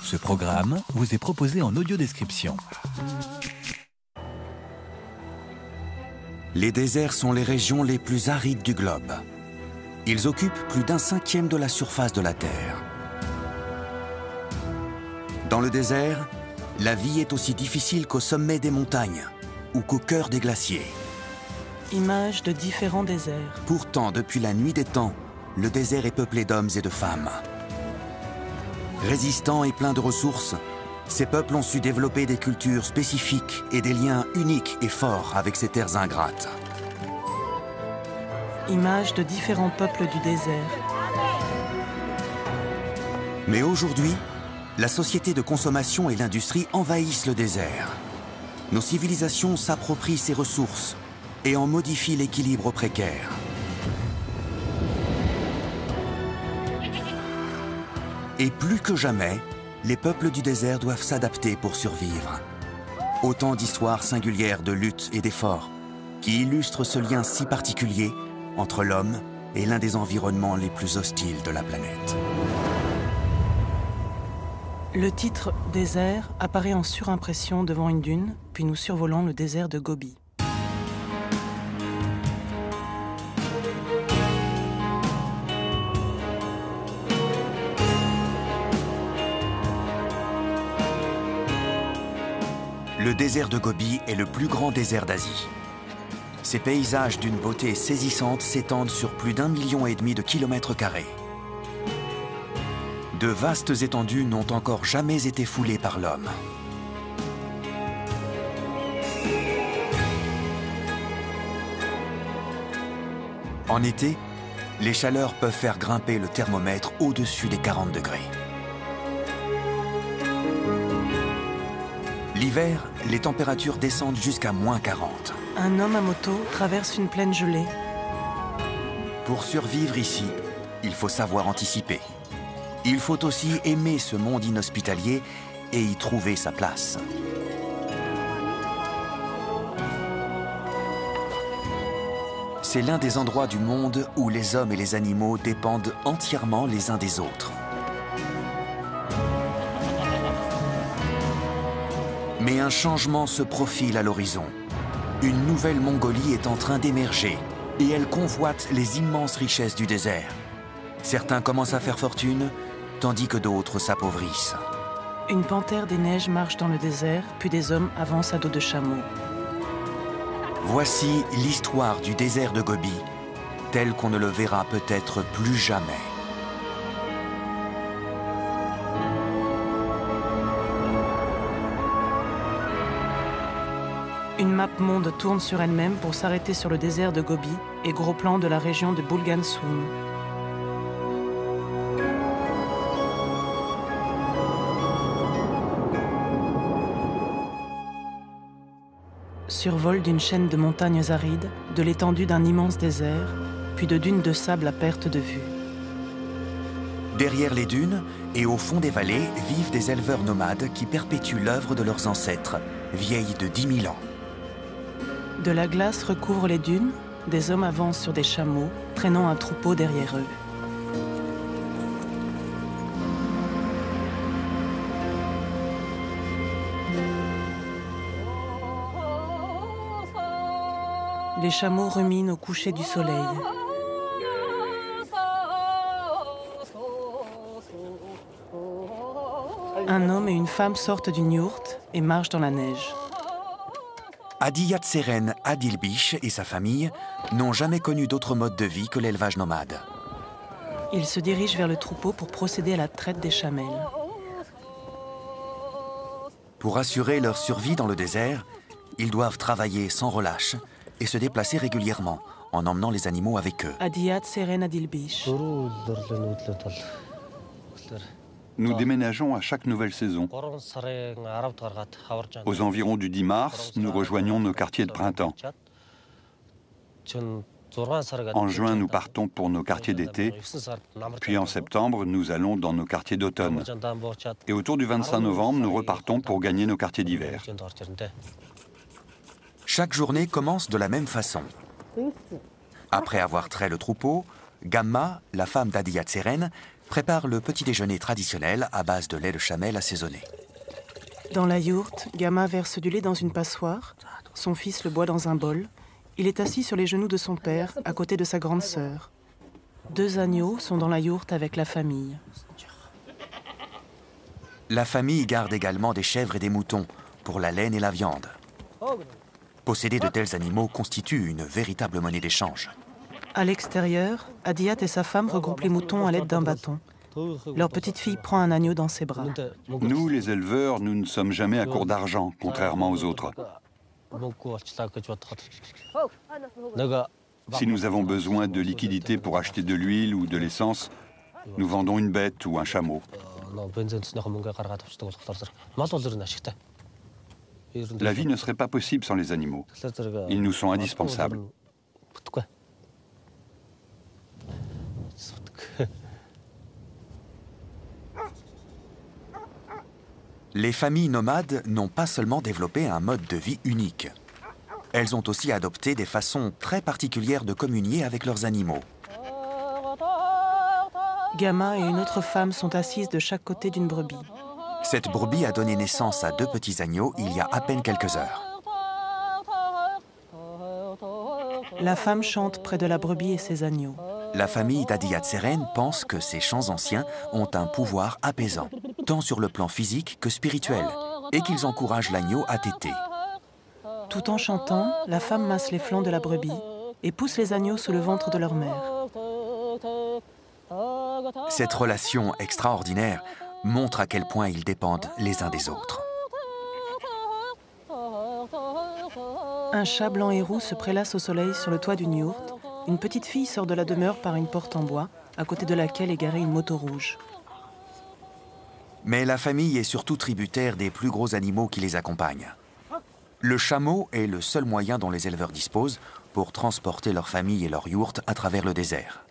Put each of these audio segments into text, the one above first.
Ce programme vous est proposé en audio-description. Les déserts sont les régions les plus arides du globe. Ils occupent plus d'un cinquième de la surface de la Terre. Dans le désert, la vie est aussi difficile qu'au sommet des montagnes ou qu'au cœur des glaciers. Images de différents déserts. Pourtant, depuis la nuit des temps, le désert est peuplé d'hommes et de femmes. Résistants et pleins de ressources, ces peuples ont su développer des cultures spécifiques et des liens uniques et forts avec ces terres ingrates. Images de différents peuples du désert. Mais aujourd'hui, la société de consommation et l'industrie envahissent le désert. Nos civilisations s'approprient ses ressources et en modifient l'équilibre précaire. Et plus que jamais, les peuples du désert doivent s'adapter pour survivre. Autant d'histoires singulières de lutte et d'efforts qui illustrent ce lien si particulier entre l'homme et l'un des environnements les plus hostiles de la planète. Le titre « Désert » apparaît en surimpression devant une dune, puis nous survolons le désert de Gobi. Le désert de Gobi est le plus grand désert d'Asie. Ces paysages d'une beauté saisissante s'étendent sur plus d'1,5 million de kilomètres carrés. De vastes étendues n'ont encore jamais été foulées par l'homme. En été, les chaleurs peuvent faire grimper le thermomètre au-dessus des 40 degrés. L'hiver, les températures descendent jusqu'à -40. Un homme à moto traverse une plaine gelée. Pour survivre ici, il faut savoir anticiper. Il faut aussi aimer ce monde inhospitalier et y trouver sa place. C'est l'un des endroits du monde où les hommes et les animaux dépendent entièrement les uns des autres. Mais un changement se profile à l'horizon. Une nouvelle Mongolie est en train d'émerger et elle convoite les immenses richesses du désert. Certains commencent à faire fortune, tandis que d'autres s'appauvrissent. Une panthère des neiges marche dans le désert, puis des hommes avancent à dos de chameau. Voici l'histoire du désert de Gobi, tel qu'on ne le verra peut-être plus jamais. Une map monde tourne sur elle-même pour s'arrêter sur le désert de Gobi et gros plan de la région de Bulgane-Soum. Survol d'une chaîne de montagnes arides, de l'étendue d'un immense désert, puis de dunes de sable à perte de vue. Derrière les dunes et au fond des vallées vivent des éleveurs nomades qui perpétuent l'œuvre de leurs ancêtres, vieilles de 10 000 ans. De la glace recouvre les dunes, des hommes avancent sur des chameaux, traînant un troupeau derrière eux. Les chameaux ruminent au coucher du soleil. Un homme et une femme sortent d'une yourte et marchent dans la neige. Adiyatseren Adilbish et sa famille n'ont jamais connu d'autre mode de vie que l'élevage nomade. Ils se dirigent vers le troupeau pour procéder à la traite des chamelles. Pour assurer leur survie dans le désert, ils doivent travailler sans relâche et se déplacer régulièrement en emmenant les animaux avec eux. Adiyatseren Adilbish. Nous déménageons à chaque nouvelle saison. Aux environs du 10 mars, nous rejoignons nos quartiers de printemps. En juin, nous partons pour nos quartiers d'été, puis en septembre, nous allons dans nos quartiers d'automne. Et autour du 25 novembre, nous repartons pour gagner nos quartiers d'hiver. Chaque journée commence de la même façon. Après avoir trait le troupeau, Gamma, la femme d'Adiyatseren, prépare le petit déjeuner traditionnel à base de lait de chamel assaisonné. Dans la yourte, Gama verse du lait dans une passoire. Son fils le boit dans un bol. Il est assis sur les genoux de son père, à côté de sa grande sœur. 2 agneaux sont dans la yourte avec la famille. La famille garde également des chèvres et des moutons pour la laine et la viande. Posséder de tels animaux constitue une véritable monnaie d'échange. À l'extérieur, Adiyat et sa femme regroupent les moutons à l'aide d'un bâton. Leur petite fille prend un agneau dans ses bras. Nous, les éleveurs, nous ne sommes jamais à court d'argent, contrairement aux autres. Si nous avons besoin de liquidités pour acheter de l'huile ou de l'essence, nous vendons une bête ou un chameau. La vie ne serait pas possible sans les animaux. Ils nous sont indispensables. Les familles nomades n'ont pas seulement développé un mode de vie unique. Elles ont aussi adopté des façons très particulières de communier avec leurs animaux. Gama et une autre femme sont assises de chaque côté d'une brebis. Cette brebis a donné naissance à 2 petits agneaux il y a à peine quelques heures. La femme chante près de la brebis et ses agneaux. La famille d'Adiyat Seren pense que ces chants anciens ont un pouvoir apaisant, tant sur le plan physique que spirituel, et qu'ils encouragent l'agneau à téter. Tout en chantant, la femme masse les flancs de la brebis et pousse les agneaux sous le ventre de leur mère. Cette relation extraordinaire montre à quel point ils dépendent les uns des autres. Un chat blanc et roux se prélasse au soleil sur le toit d'une yourte. Une petite fille sort de la demeure par une porte en bois, à côté de laquelle est garée une moto rouge. Mais la famille est surtout tributaire des plus gros animaux qui les accompagnent. Le chameau est le seul moyen dont les éleveurs disposent pour transporter leur famille et leur yourte à travers le désert.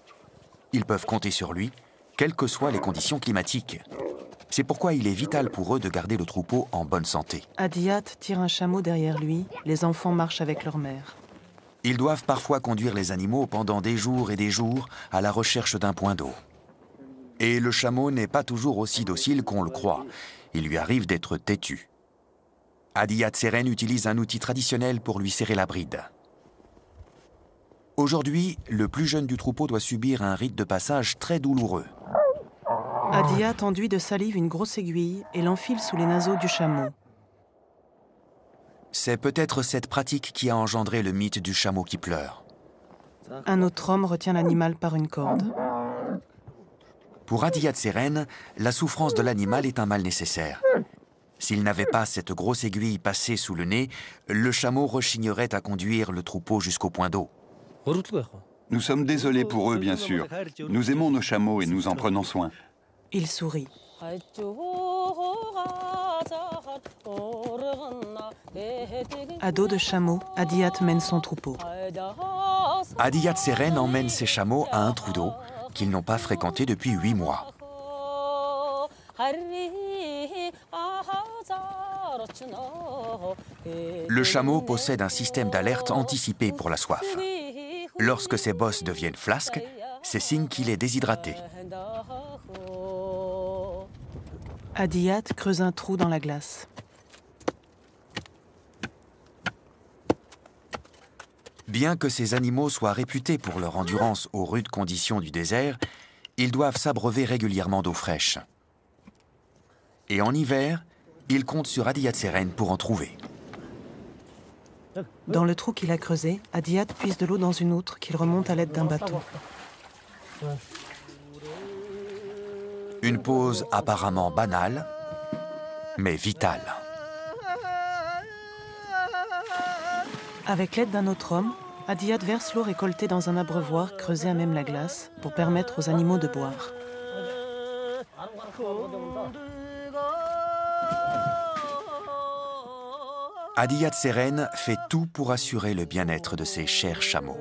Ils peuvent compter sur lui, quelles que soient les conditions climatiques. C'est pourquoi il est vital pour eux de garder le troupeau en bonne santé. Adiyat tire un chameau derrière lui, les enfants marchent avec leur mère. Ils doivent parfois conduire les animaux pendant des jours et des jours à la recherche d'un point d'eau. Et le chameau n'est pas toujours aussi docile qu'on le croit. Il lui arrive d'être têtu. Adiyat Seren utilise un outil traditionnel pour lui serrer la bride. Aujourd'hui, le plus jeune du troupeau doit subir un rite de passage très douloureux. Adiyat enduit de salive une grosse aiguille et l'enfile sous les naseaux du chameau. C'est peut-être cette pratique qui a engendré le mythe du chameau qui pleure. Un autre homme retient l'animal par une corde. Pour Adiyat Seren, la souffrance de l'animal est un mal nécessaire. S'il n'avait pas cette grosse aiguille passée sous le nez, le chameau rechignerait à conduire le troupeau jusqu'au point d'eau. Nous sommes désolés pour eux, bien sûr. Nous aimons nos chameaux et nous en prenons soin. Il sourit. À dos de chameau, Adiyat mène son troupeau. Adiyat Seren emmène ses chameaux à un trou d'eau qu'ils n'ont pas fréquenté depuis 8 mois. Le chameau possède un système d'alerte anticipé pour la soif. Lorsque ses bosses deviennent flasques, c'est signe qu'il est déshydraté. Adiyat creuse un trou dans la glace. Bien que ces animaux soient réputés pour leur endurance aux rudes conditions du désert, ils doivent s'abreuver régulièrement d'eau fraîche. Et en hiver, ils comptent sur Adiyat Seren pour en trouver. Dans le trou qu'il a creusé, Adiyat puise de l'eau dans une outre qu'il remonte à l'aide d'un bâton. Une pause apparemment banale, mais vitale. Avec l'aide d'un autre homme, Adiyat verse l'eau récoltée dans un abreuvoir creusé à même la glace pour permettre aux animaux de boire. Adiyat Seren fait tout pour assurer le bien-être de ses chers chameaux,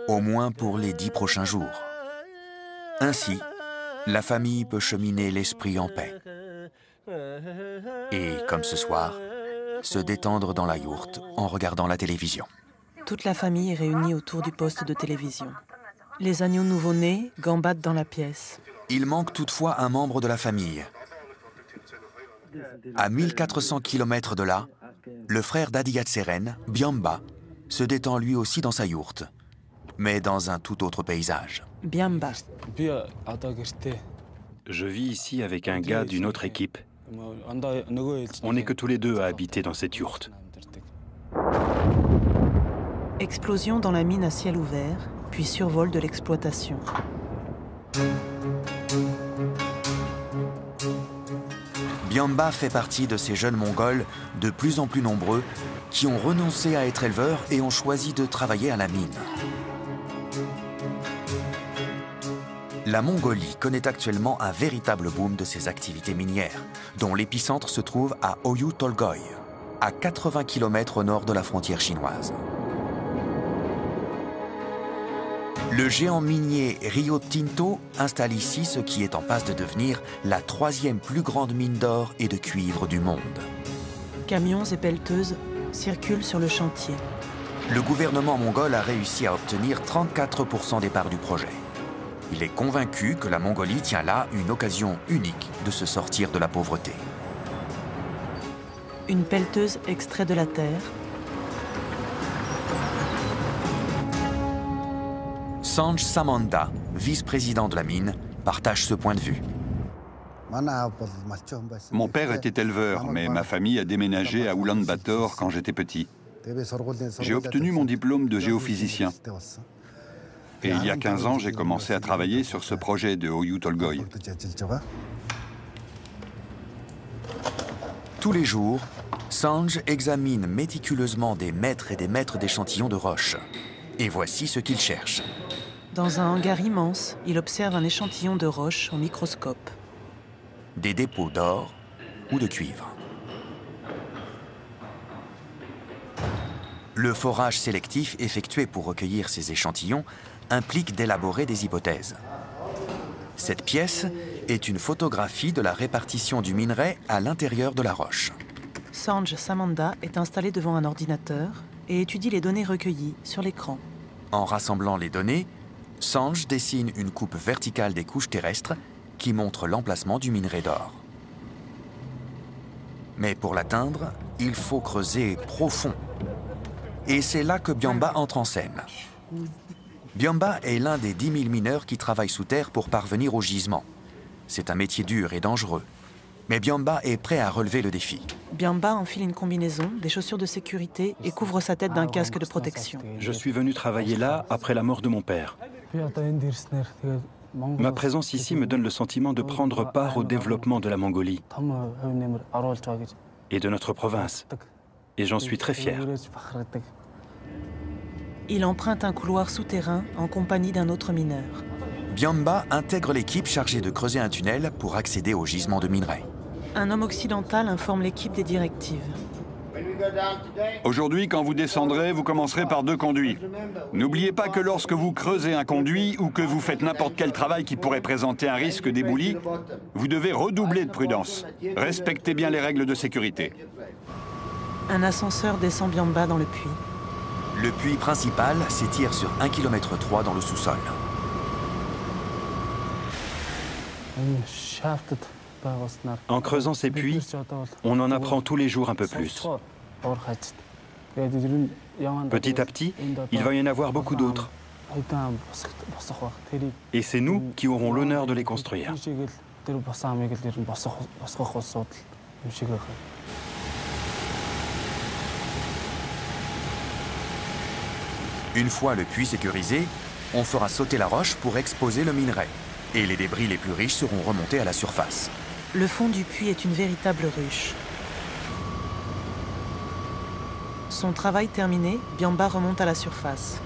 au moins pour les 10 prochains jours. Ainsi, la famille peut cheminer l'esprit en paix. Et, comme ce soir, se détendre dans la yourte en regardant la télévision. Toute la famille est réunie autour du poste de télévision. Les agneaux nouveau-nés gambadent dans la pièce. Il manque toutefois un membre de la famille. À 1400 km de là, le frère d'Adiyat Seren, Biamba, se détend lui aussi dans sa yourte, mais dans un tout autre paysage. Biamba. Je vis ici avec un gars d'une autre équipe. On n'est que tous les deux à habiter dans cette yourte. Explosion dans la mine à ciel ouvert, puis survol de l'exploitation. Biamba fait partie de ces jeunes Mongols de plus en plus nombreux qui ont renoncé à être éleveurs et ont choisi de travailler à la mine. La Mongolie connaît actuellement un véritable boom de ses activités minières, dont l'épicentre se trouve à Oyu Tolgoi, à 80 km au nord de la frontière chinoise. Le géant minier Rio Tinto installe ici ce qui est en passe de devenir la 3e plus grande mine d'or et de cuivre du monde. Camions et pelleteuses circulent sur le chantier. Le gouvernement mongol a réussi à obtenir 34% des parts du projet. Il est convaincu que la Mongolie tient là une occasion unique de se sortir de la pauvreté. Une pelleteuse extrait de la terre. Sanj Samanda, vice-président de la mine, partage ce point de vue. Mon père était éleveur, mais ma famille a déménagé à Oulan-Bator quand j'étais petit. J'ai obtenu mon diplôme de géophysicien. Et il y a 15 ans, j'ai commencé à travailler sur ce projet de Oyu Tolgoi. Tous les jours, Sanj examine méticuleusement des mètres et des mètres d'échantillons de roches. Et voici ce qu'il cherche. Dans un hangar immense, il observe un échantillon de roche au microscope. Des dépôts d'or ou de cuivre. Le forage sélectif effectué pour recueillir ces échantillons implique d'élaborer des hypothèses. Cette pièce est une photographie de la répartition du minerai à l'intérieur de la roche. Sanj Samanda est installé devant un ordinateur et étudie les données recueillies sur l'écran. En rassemblant les données, Sanj dessine une coupe verticale des couches terrestres qui montre l'emplacement du minerai d'or. Mais pour l'atteindre, il faut creuser profond. Et c'est là que Biamba entre en scène. Biamba est l'un des 10 000 mineurs qui travaillent sous terre pour parvenir au gisement. C'est un métier dur et dangereux. Mais Biamba est prêt à relever le défi. Biamba enfile une combinaison, des chaussures de sécurité et couvre sa tête d'un casque de protection. Je suis venu travailler là après la mort de mon père. Ma présence ici me donne le sentiment de prendre part au développement de la Mongolie et de notre province. Et j'en suis très fier. Il emprunte un couloir souterrain en compagnie d'un autre mineur. Biamba intègre l'équipe chargée de creuser un tunnel pour accéder au gisement de minerai. Un homme occidental informe l'équipe des directives. Aujourd'hui, quand vous descendrez, vous commencerez par 2 conduits. N'oubliez pas que lorsque vous creusez un conduit ou que vous faites n'importe quel travail qui pourrait présenter un risque d'éboulis, vous devez redoubler de prudence. Respectez bien les règles de sécurité. Un ascenseur descend Biamba dans le puits. Le puits principal s'étire sur 1,3 km dans le sous-sol. En creusant ces puits, on en apprend tous les jours un peu plus. Petit à petit, il va y en avoir beaucoup d'autres. Et c'est nous qui aurons l'honneur de les construire. Une fois le puits sécurisé, on fera sauter la roche pour exposer le minerai. Et les débris les plus riches seront remontés à la surface. Le fond du puits est une véritable ruche. Son travail terminé, Biamba remonte à la surface.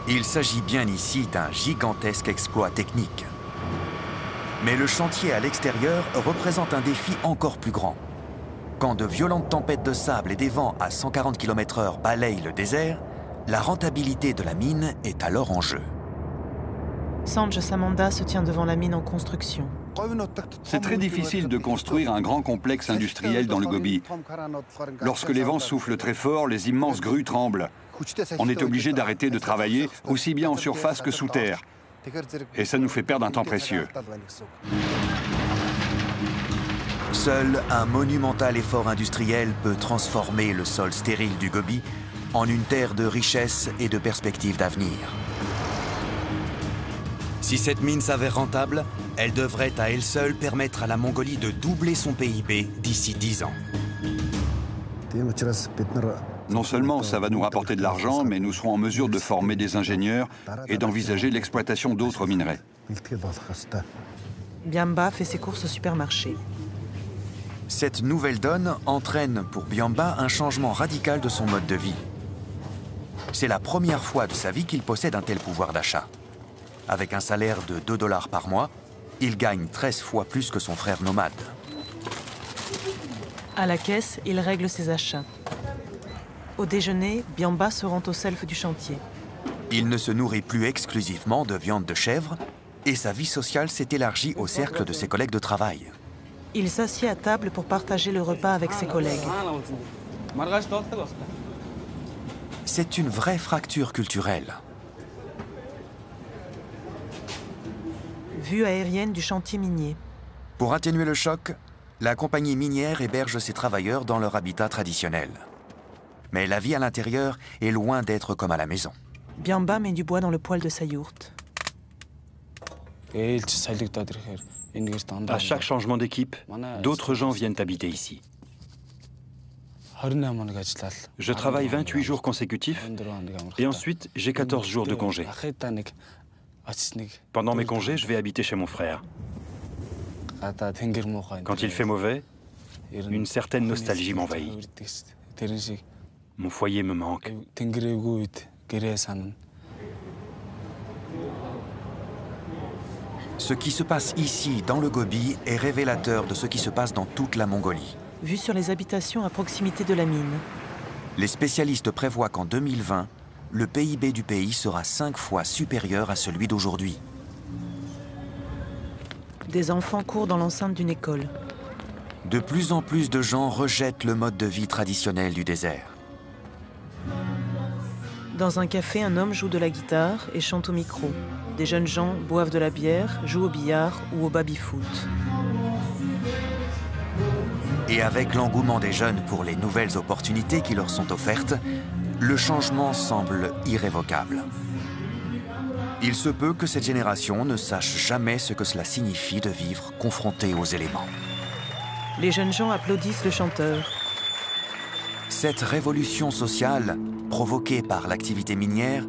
Il s'agit bien ici d'un gigantesque exploit technique. Mais le chantier à l'extérieur représente un défi encore plus grand. Quand de violentes tempêtes de sable et des vents à 140 km/h balayent le désert, la rentabilité de la mine est alors en jeu. Sanj Samanda se tient devant la mine en construction. C'est très difficile de construire un grand complexe industriel dans le Gobi. Lorsque les vents soufflent très fort, les immenses grues tremblent. On est obligé d'arrêter de travailler, aussi bien en surface que sous terre. Et ça nous fait perdre un temps précieux. Seul un monumental effort industriel peut transformer le sol stérile du Gobi en une terre de richesse et de perspectives d'avenir. Si cette mine s'avère rentable, elle devrait à elle seule permettre à la Mongolie de doubler son PIB d'ici 10 ans. Non seulement ça va nous rapporter de l'argent, mais nous serons en mesure de former des ingénieurs et d'envisager l'exploitation d'autres minerais. Biamba fait ses courses au supermarché. Cette nouvelle donne entraîne pour Biamba un changement radical de son mode de vie. C'est la première fois de sa vie qu'il possède un tel pouvoir d'achat. Avec un salaire de 2 $ par mois, il gagne 13 fois plus que son frère nomade. À la caisse, il règle ses achats. Au déjeuner, Biamba se rend au self du chantier. Il ne se nourrit plus exclusivement de viande de chèvre et sa vie sociale s'est élargie au cercle de ses collègues de travail. Il s'assied à table pour partager le repas avec ses collègues. C'est une vraie fracture culturelle. Vue aérienne du chantier minier. Pour atténuer le choc, la compagnie minière héberge ses travailleurs dans leur habitat traditionnel. Mais la vie à l'intérieur est loin d'être comme à la maison. Biamba met du bois dans le poêle de sa yourte. À chaque changement d'équipe, d'autres gens viennent habiter ici. Je travaille 28 jours consécutifs et ensuite j'ai 14 jours de congé. Pendant mes congés, je vais habiter chez mon frère. Quand il fait mauvais, une certaine nostalgie m'envahit. Mon foyer me manque. Ce qui se passe ici, dans le Gobi, est révélateur de ce qui se passe dans toute la Mongolie. Vue sur les habitations à proximité de la mine. Les spécialistes prévoient qu'en 2020, le PIB du pays sera 5 fois supérieur à celui d'aujourd'hui. Des enfants courent dans l'enceinte d'une école. De plus en plus de gens rejettent le mode de vie traditionnel du désert. Dans un café, un homme joue de la guitare et chante au micro. Des jeunes gens boivent de la bière, jouent au billard ou au baby-foot. Et avec l'engouement des jeunes pour les nouvelles opportunités qui leur sont offertes, le changement semble irrévocable. Il se peut que cette génération ne sache jamais ce que cela signifie de vivre confronté aux éléments. Les jeunes gens applaudissent le chanteur. Cette révolution sociale, provoquée par l'activité minière,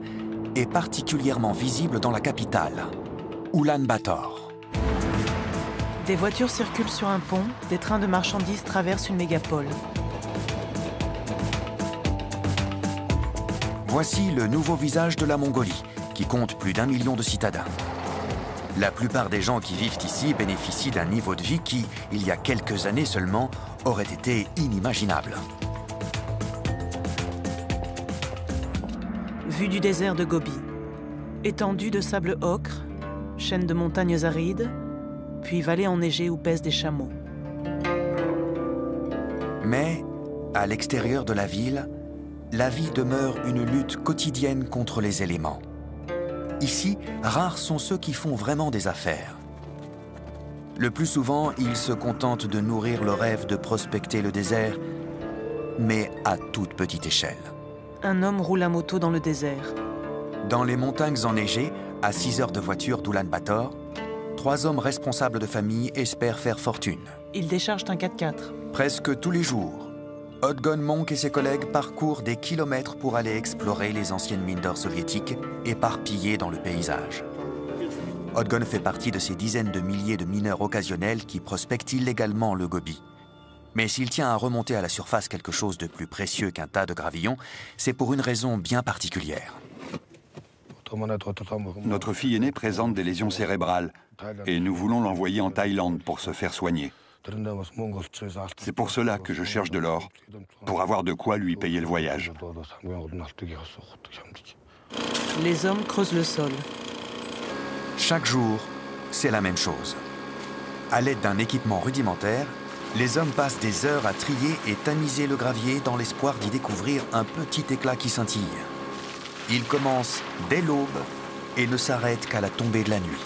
est particulièrement visible dans la capitale, Ulan-Bator. Des voitures circulent sur un pont, des trains de marchandises traversent une mégapole. Voici le nouveau visage de la Mongolie, qui compte plus d'1 million de citadins. La plupart des gens qui vivent ici bénéficient d'un niveau de vie qui, il y a quelques années seulement, aurait été inimaginable. Vue du désert de Gobi. Étendue de sable ocre, chaîne de montagnes arides, puis vallée enneigée où pèsent des chameaux. Mais, à l'extérieur de la ville, la vie demeure une lutte quotidienne contre les éléments. Ici, rares sont ceux qui font vraiment des affaires. Le plus souvent, ils se contentent de nourrir le rêve de prospecter le désert, mais à toute petite échelle. Un homme roule à moto dans le désert. Dans les montagnes enneigées, à 6 heures de voiture d'Ulan-Bator, 3 hommes responsables de famille espèrent faire fortune. Ils déchargent un 4x4. Presque tous les jours, Odgon Monk et ses collègues parcourent des kilomètres pour aller explorer les anciennes mines d'or soviétiques éparpillées dans le paysage. Odgon fait partie de ces dizaines de milliers de mineurs occasionnels qui prospectent illégalement le Gobi. Mais s'il tient à remonter à la surface quelque chose de plus précieux qu'un tas de gravillons, c'est pour une raison bien particulière. Notre fille aînée présente des lésions cérébrales et nous voulons l'envoyer en Thaïlande pour se faire soigner. C'est pour cela que je cherche de l'or, pour avoir de quoi lui payer le voyage. Les hommes creusent le sol. Chaque jour, c'est la même chose. À l'aide d'un équipement rudimentaire, les hommes passent des heures à trier et tamiser le gravier dans l'espoir d'y découvrir un petit éclat qui scintille. Ils commencent dès l'aube et ne s'arrête qu'à la tombée de la nuit.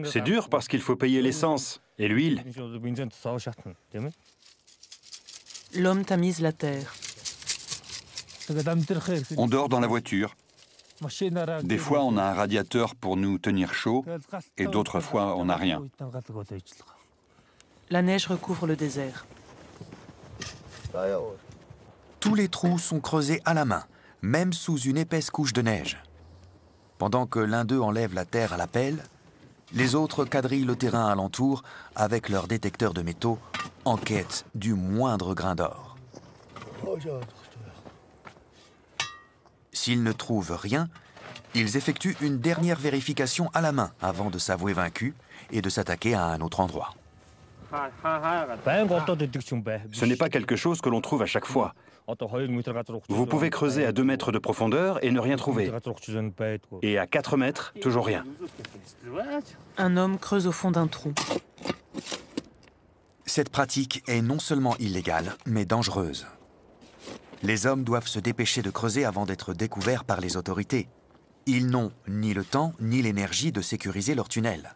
C'est dur parce qu'il faut payer l'essence et l'huile. L'homme tamise la terre. On dort dans la voiture. Des fois, on a un radiateur pour nous tenir chaud, et d'autres fois, on n'a rien. La neige recouvre le désert. Tous les trous sont creusés à la main, même sous une épaisse couche de neige. Pendant que l'un d'eux enlève la terre à la pelle, les autres quadrillent le terrain alentour avec leurs détecteurs de métaux en quête du moindre grain d'or. S'ils ne trouvent rien, ils effectuent une dernière vérification à la main avant de s'avouer vaincus et de s'attaquer à un autre endroit. Ce n'est pas quelque chose que l'on trouve à chaque fois. Vous pouvez creuser à 2 mètres de profondeur et ne rien trouver. Et à 4 mètres, toujours rien. Un homme creuse au fond d'un trou. Cette pratique est non seulement illégale, mais dangereuse. Les hommes doivent se dépêcher de creuser avant d'être découverts par les autorités. Ils n'ont ni le temps ni l'énergie de sécuriser leur tunnel.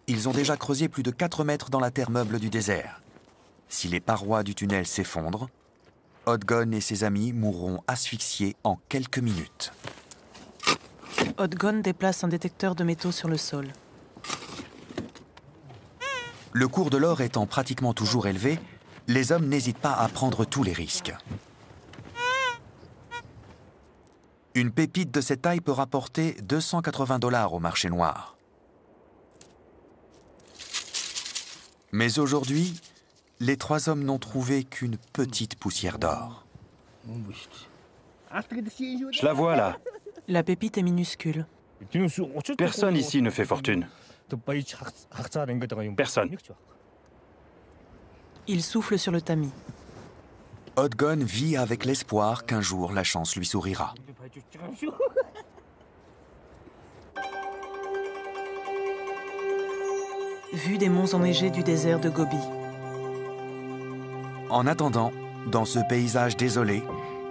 Ils ont déjà creusé plus de 4 mètres dans la terre meuble du désert. Si les parois du tunnel s'effondrent, Odgon et ses amis mourront asphyxiés en quelques minutes. Odgon déplace un détecteur de métaux sur le sol. Le cours de l'or étant pratiquement toujours élevé, les hommes n'hésitent pas à prendre tous les risques. Une pépite de cette taille peut rapporter 280 $ au marché noir. Mais aujourd'hui, les 3 hommes n'ont trouvé qu'une petite poussière d'or. Je la vois là. La pépite est minuscule. Personne ici ne fait fortune. Personne. Il souffle sur le tamis. Odgon vit avec l'espoir qu'un jour la chance lui sourira. Vue des monts enneigés du désert de Gobi. En attendant, dans ce paysage désolé,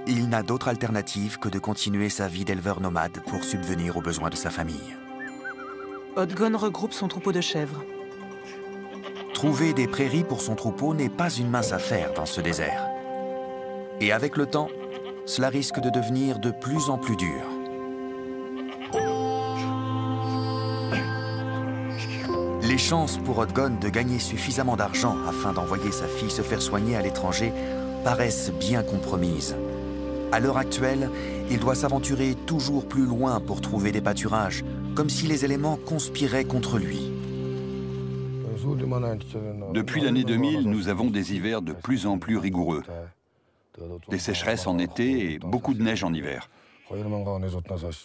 il n'a d'autre alternative que de continuer sa vie d'éleveur nomade pour subvenir aux besoins de sa famille. Odgon regroupe son troupeau de chèvres. Trouver des prairies pour son troupeau n'est pas une mince affaire dans ce désert. Et avec le temps, cela risque de devenir de plus en plus dur. Les chances pour Odgon de gagner suffisamment d'argent afin d'envoyer sa fille se faire soigner à l'étranger paraissent bien compromises. À l'heure actuelle, il doit s'aventurer toujours plus loin pour trouver des pâturages, comme si les éléments conspiraient contre lui. Depuis l'année 2000, nous avons des hivers de plus en plus rigoureux. Des sécheresses en été et beaucoup de neige en hiver.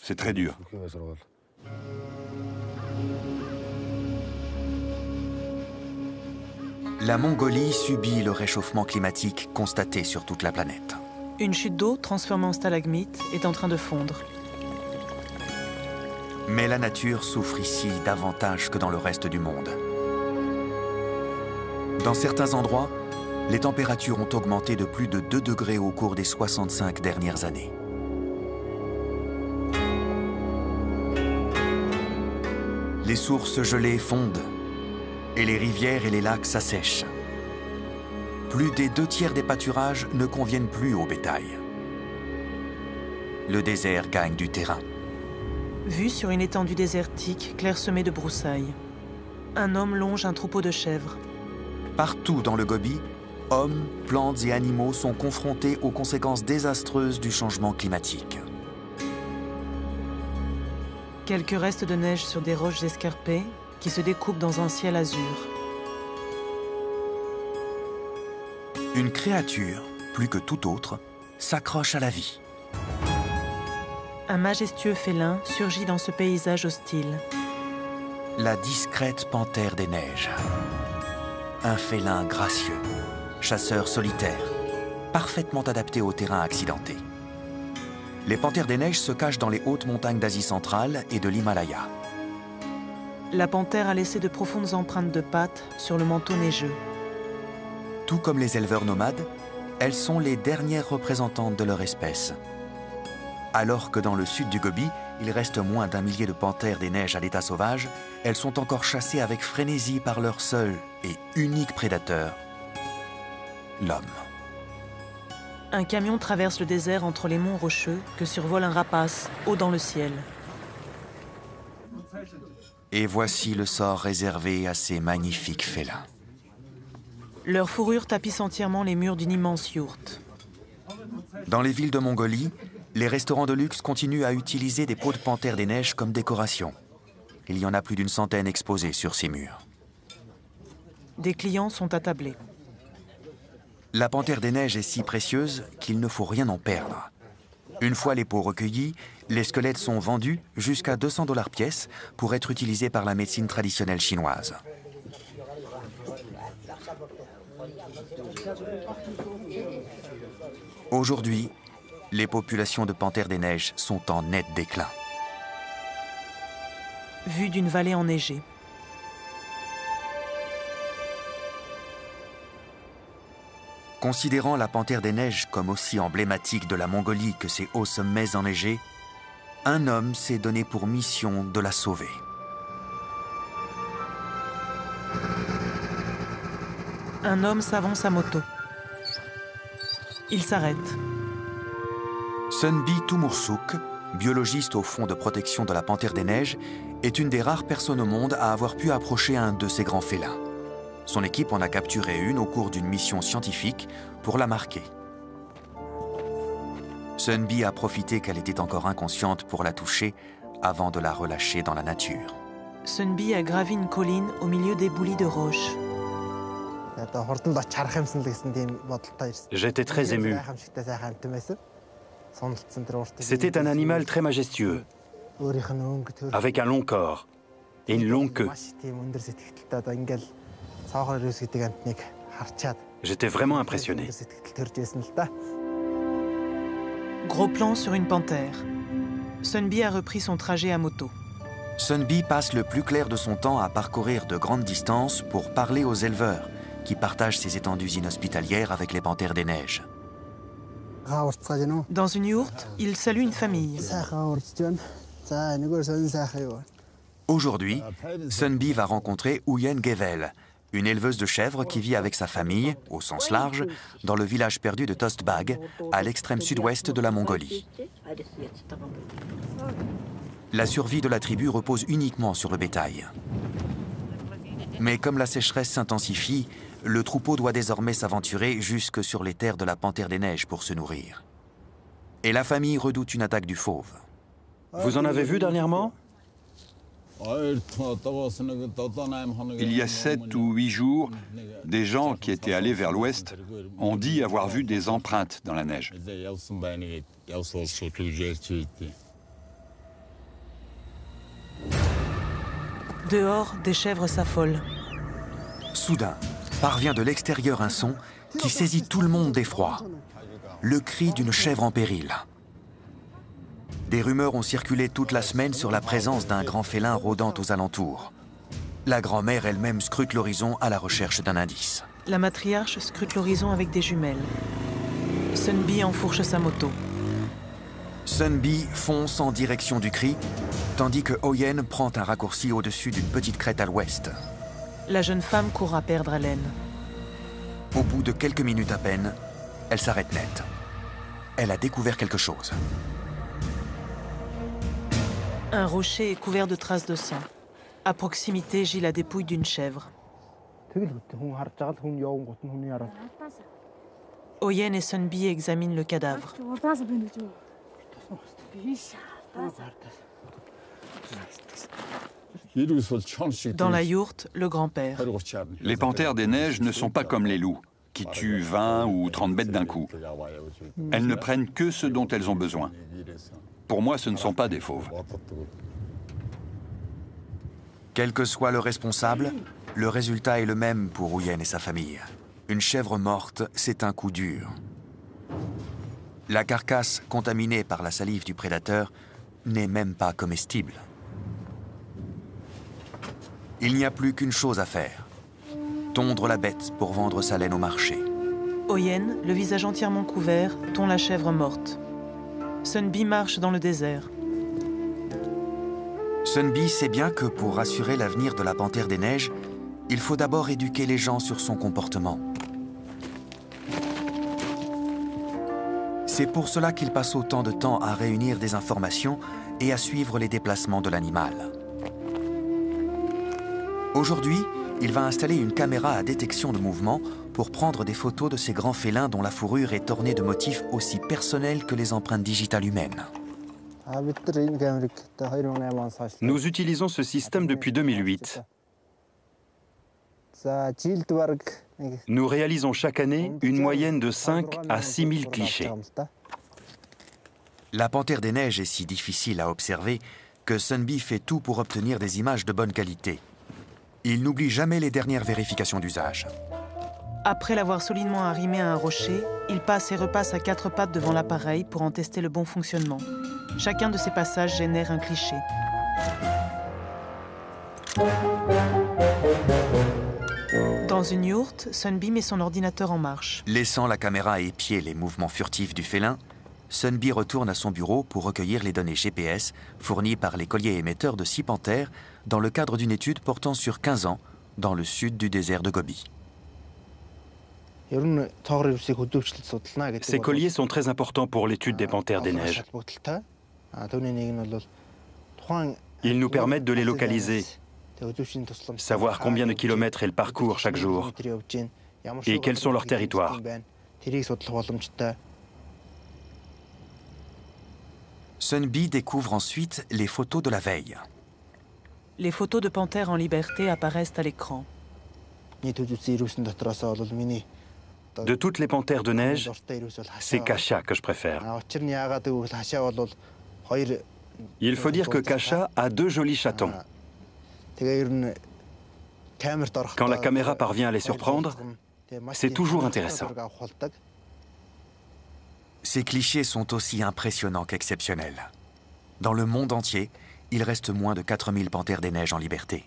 C'est très dur. La Mongolie subit le réchauffement climatique constaté sur toute la planète. Une chute d'eau transformée en stalagmite est en train de fondre. Mais la nature souffre ici davantage que dans le reste du monde. Dans certains endroits, les températures ont augmenté de plus de 2 degrés au cours des 65 dernières années. Les sources gelées fondent et les rivières et les lacs s'assèchent. Plus des 2/3 des pâturages ne conviennent plus au bétail. Le désert gagne du terrain. Vue sur une étendue désertique clairsemée de broussailles. Un homme longe un troupeau de chèvres. Partout dans le Gobi, hommes, plantes et animaux sont confrontés aux conséquences désastreuses du changement climatique. Quelques restes de neige sur des roches escarpées qui se découpent dans un ciel azur. Une créature, plus que toute autre, s'accroche à la vie. Un majestueux félin surgit dans ce paysage hostile. La discrète panthère des neiges. Un félin gracieux, chasseur solitaire, parfaitement adapté au terrain accidenté. Les panthères des neiges se cachent dans les hautes montagnes d'Asie centrale et de l'Himalaya. La panthère a laissé de profondes empreintes de pattes sur le manteau neigeux. Tout comme les éleveurs nomades, elles sont les dernières représentantes de leur espèce. Alors que dans le sud du Gobi, il reste moins d'1 millier de panthères des neiges à l'état sauvage, elles sont encore chassées avec frénésie par leur seul et unique prédateur, l'homme. Un camion traverse le désert entre les monts rocheux que survole un rapace, haut dans le ciel. Et voici le sort réservé à ces magnifiques félins. Leur fourrure tapisse entièrement les murs d'une immense yourte. Dans les villes de Mongolie, les restaurants de luxe continuent à utiliser des peaux de panthère des neiges comme décoration. Il y en a plus d'1 centaine exposées sur ces murs. Des clients sont attablés. La panthère des neiges est si précieuse qu'il ne faut rien en perdre. Une fois les peaux recueillies, les squelettes sont vendus jusqu'à $200 pièce pour être utilisés par la médecine traditionnelle chinoise. Aujourd'hui, les populations de panthères des neiges sont en net déclin. Vue d'une vallée enneigée. Considérant la panthère des neiges comme aussi emblématique de la Mongolie que ses hauts sommets enneigés, un homme s'est donné pour mission de la sauver. Un homme s'avance à moto. Il s'arrête. Sunbi Tumursuk, biologiste au Fonds de protection de la panthère des neiges, est une des rares personnes au monde à avoir pu approcher un de ces grands félins. Son équipe en a capturé une au cours d'une mission scientifique pour la marquer. Sunbi a profité qu'elle était encore inconsciente pour la toucher avant de la relâcher dans la nature. Sunbi a gravi une colline au milieu d'éboulis de roches. J'étais très ému. C'était un animal très majestueux, avec un long corps et une longue queue. J'étais vraiment impressionné. Gros plan sur une panthère. Sunbi a repris son trajet à moto. Sunbi passe le plus clair de son temps à parcourir de grandes distances pour parler aux éleveurs qui partagent ces étendues inhospitalières avec les panthères des neiges. Dans une yourte, il salue une famille. Aujourd'hui, Sunbi va rencontrer Uyen Gevel, une éleveuse de chèvres qui vit avec sa famille, au sens large, dans le village perdu de Tostbag, à l'extrême sud-ouest de la Mongolie. La survie de la tribu repose uniquement sur le bétail. Mais comme la sécheresse s'intensifie, le troupeau doit désormais s'aventurer jusque sur les terres de la panthère des neiges pour se nourrir. Et la famille redoute une attaque du fauve. Vous en avez vu dernièrement ? Il y a 7 ou 8 jours, des gens qui étaient allés vers l'ouest ont dit avoir vu des empreintes dans la neige. Dehors, des chèvres s'affolent. Soudain, parvient de l'extérieur un son qui saisit tout le monde d'effroi. Le cri d'une chèvre en péril. Des rumeurs ont circulé toute la semaine sur la présence d'un grand félin rôdant aux alentours. La grand-mère elle-même scrute l'horizon à la recherche d'un indice. La matriarche scrute l'horizon avec des jumelles. Sunbi enfourche sa moto. Sunbi fonce en direction du cri, tandis que Oyen prend un raccourci au-dessus d'une petite crête à l'ouest. La jeune femme court à perdre haleine. Au bout de quelques minutes à peine, elle s'arrête net. Elle a découvert quelque chose. Un rocher est couvert de traces de sang. À proximité gît la dépouille d'une chèvre. Oyen et Sunbi examinent le cadavre. Dans la yourte, le grand-père. Les panthères des neiges ne sont pas comme les loups, qui tuent 20 ou 30 bêtes d'un coup. Elles ne prennent que ce dont elles ont besoin. Pour moi, ce ne sont pas des fauves. Quel que soit le responsable, le résultat est le même pour Uyen et sa famille. Une chèvre morte, c'est un coup dur. La carcasse, contaminée par la salive du prédateur, n'est même pas comestible. Il n'y a plus qu'une chose à faire. Tondre la bête pour vendre sa laine au marché. Oyen, le visage entièrement couvert, tond la chèvre morte. Sunbi marche dans le désert. Sunbi sait bien que pour assurer l'avenir de la panthère des neiges, il faut d'abord éduquer les gens sur son comportement. C'est pour cela qu'il passe autant de temps à réunir des informations et à suivre les déplacements de l'animal. Aujourd'hui, il va installer une caméra à détection de mouvement pour prendre des photos de ces grands félins dont la fourrure est ornée de motifs aussi personnels que les empreintes digitales humaines. Nous utilisons ce système depuis 2008. Nous réalisons chaque année une moyenne de 5 à 6 000 clichés. La panthère des neiges est si difficile à observer que Sunbi fait tout pour obtenir des images de bonne qualité. Il n'oublie jamais les dernières vérifications d'usage. Après l'avoir solidement arrimé à un rocher, il passe et repasse à 4 pattes devant l'appareil pour en tester le bon fonctionnement. Chacun de ces passages génère un cliché. Dans une yourte, Sunbi met son ordinateur en marche. Laissant la caméra épier les mouvements furtifs du félin, Sunbi retourne à son bureau pour recueillir les données GPS fournies par l'écolier émetteur de 6 panthères dans le cadre d'une étude portant sur 15 ans dans le sud du désert de Gobi. Ces colliers sont très importants pour l'étude des panthères des neiges. Ils nous permettent de les localiser, savoir combien de kilomètres elles parcourent chaque jour et quels sont leurs territoires. Sunbi découvre ensuite les photos de la veille. Les photos de panthères en liberté apparaissent à l'écran. De toutes les panthères de neige, c'est Kasha que je préfère. Il faut dire que Kasha a 2 jolis chatons. Quand la caméra parvient à les surprendre, c'est toujours intéressant. Ces clichés sont aussi impressionnants qu'exceptionnels. Dans le monde entier, il reste moins de 4000 panthères des neiges en liberté.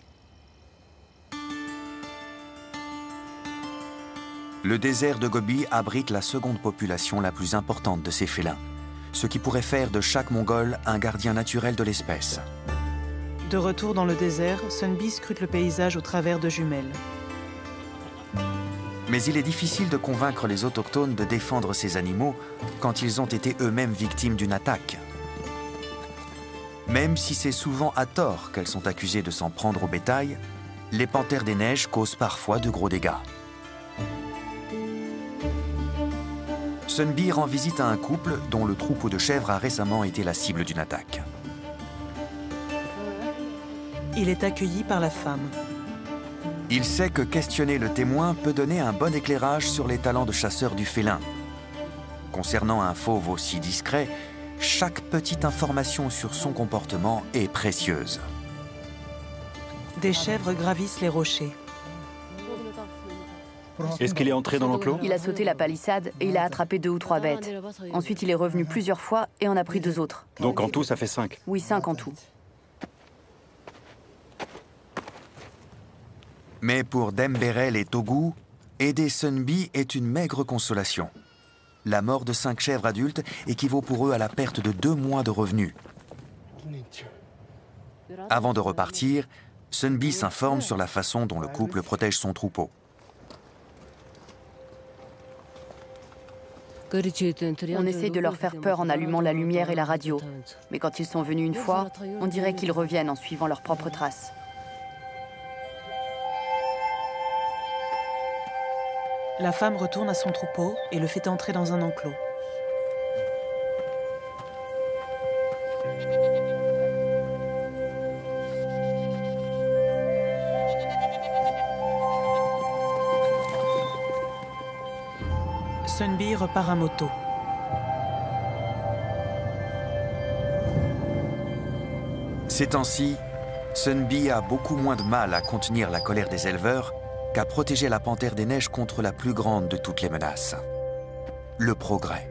Le désert de Gobi abrite la seconde population la plus importante de ces félins, ce qui pourrait faire de chaque Mongol un gardien naturel de l'espèce. De retour dans le désert, Sunbi scrute le paysage au travers de jumelles. Mais il est difficile de convaincre les autochtones de défendre ces animaux quand ils ont été eux-mêmes victimes d'une attaque. Même si c'est souvent à tort qu'elles sont accusées de s'en prendre au bétail, les panthères des neiges causent parfois de gros dégâts. Sunbi rend visite à un couple dont le troupeau de chèvres a récemment été la cible d'une attaque. Il est accueilli par la femme. Il sait que questionner le témoin peut donner un bon éclairage sur les talents de chasseur du félin. Concernant un fauve aussi discret, chaque petite information sur son comportement est précieuse. Des chèvres gravissent les rochers. Est-ce qu'il est entré dans l'enclos? Il a sauté la palissade et il a attrapé 2 ou 3 bêtes. Ensuite, il est revenu plusieurs fois et en a pris 2 autres. Donc en tout, ça fait 5. Oui, 5 en tout. Mais pour Demberel et Togu, aider Sunbi est une maigre consolation. La mort de 5 chèvres adultes équivaut pour eux à la perte de 2 mois de revenus. Avant de repartir, Sunbi s'informe sur la façon dont le couple protège son troupeau. On essaie de leur faire peur en allumant la lumière et la radio. Mais quand ils sont venus une fois, on dirait qu'ils reviennent en suivant leurs propres traces. La femme retourne à son troupeau et le fait entrer dans un enclos. Sunbi repart à moto. Ces temps-ci, Sunbi a beaucoup moins de mal à contenir la colère des éleveurs qu'à protéger la panthère des neiges contre la plus grande de toutes les menaces, le progrès.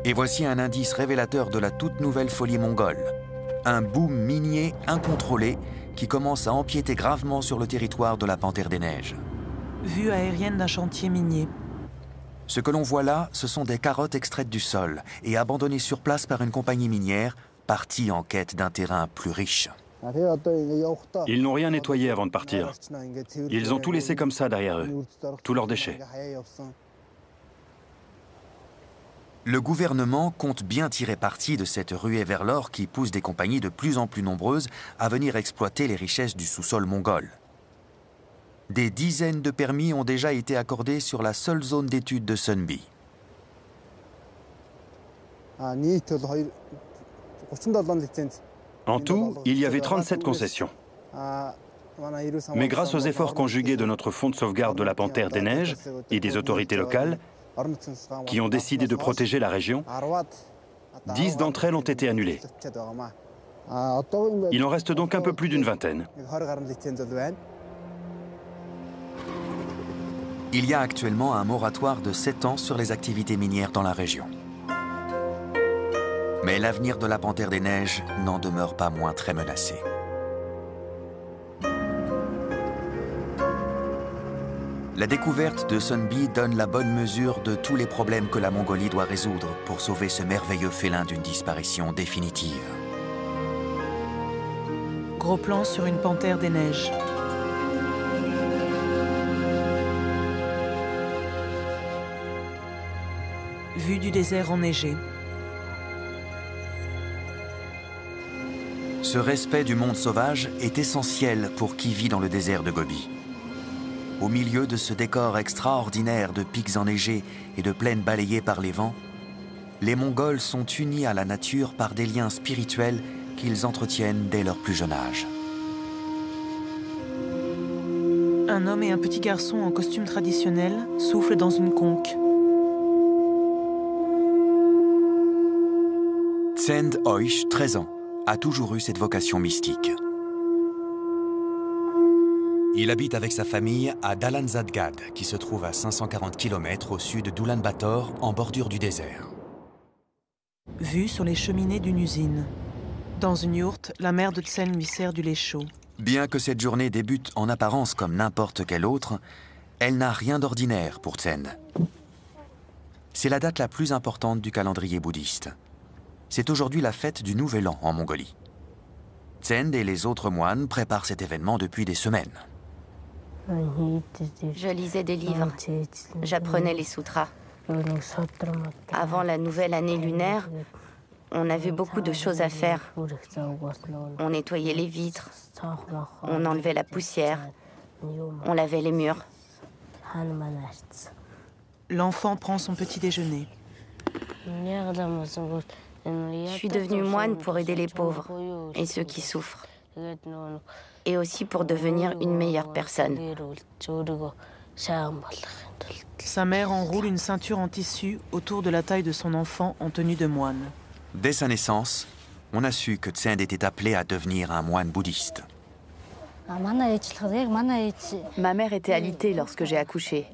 Et voici un indice révélateur de la toute nouvelle folie mongole, un boom minier incontrôlé qui commence à empiéter gravement sur le territoire de la panthère des neiges. Vue aérienne d'un chantier minier. Ce que l'on voit là, ce sont des carottes extraites du sol et abandonnées sur place par une compagnie minière partie en quête d'un terrain plus riche. Ils n'ont rien nettoyé avant de partir. Ils ont tout laissé comme ça derrière eux, tous leurs déchets. Le gouvernement compte bien tirer parti de cette ruée vers l'or qui pousse des compagnies de plus en plus nombreuses à venir exploiter les richesses du sous-sol mongol. Des dizaines de permis ont déjà été accordés sur la seule zone d'étude de Sunbi. En tout, il y avait 37 concessions. Mais grâce aux efforts conjugués de notre fonds de sauvegarde de la Panthère des Neiges et des autorités locales, qui ont décidé de protéger la région, 10 d'entre elles ont été annulées. Il en reste donc un peu plus d'une vingtaine. Il y a actuellement un moratoire de 7 ans sur les activités minières dans la région. Mais l'avenir de la Panthère des Neiges n'en demeure pas moins très menacé. La découverte de Sunbi donne la bonne mesure de tous les problèmes que la Mongolie doit résoudre pour sauver ce merveilleux félin d'une disparition définitive. Gros plan sur une panthère des neiges. Vue du désert enneigé. Ce respect du monde sauvage est essentiel pour qui vit dans le désert de Gobi. Au milieu de ce décor extraordinaire de pics enneigés et de plaines balayées par les vents, les Mongols sont unis à la nature par des liens spirituels qu'ils entretiennent dès leur plus jeune âge. Un homme et un petit garçon en costume traditionnel soufflent dans une conque. Tsend Oish, 13 ans, a toujours eu cette vocation mystique. Il habite avec sa famille à Dalanzadgad, qui se trouve à 540 km au sud d'Oulan-Bator, en bordure du désert. Vue sur les cheminées d'une usine. Dans une yourte, la mère de Tsen lui sert du lait chaud. Bien que cette journée débute en apparence comme n'importe quelle autre, elle n'a rien d'ordinaire pour Tsend. C'est la date la plus importante du calendrier bouddhiste. C'est aujourd'hui la fête du Nouvel An en Mongolie. Tsend et les autres moines préparent cet événement depuis des semaines. Je lisais des livres, j'apprenais les sutras. Avant la nouvelle année lunaire, on avait beaucoup de choses à faire. On nettoyait les vitres, on enlevait la poussière, on lavait les murs. L'enfant prend son petit déjeuner. Je suis devenue moine pour aider les pauvres et ceux qui souffrent. Et aussi pour devenir une meilleure personne. Sa mère enroule une ceinture en tissu autour de la taille de son enfant en tenue de moine. Dès sa naissance, on a su que Tsend était appelé à devenir un moine bouddhiste. Ma mère était alitée lorsque j'ai accouché.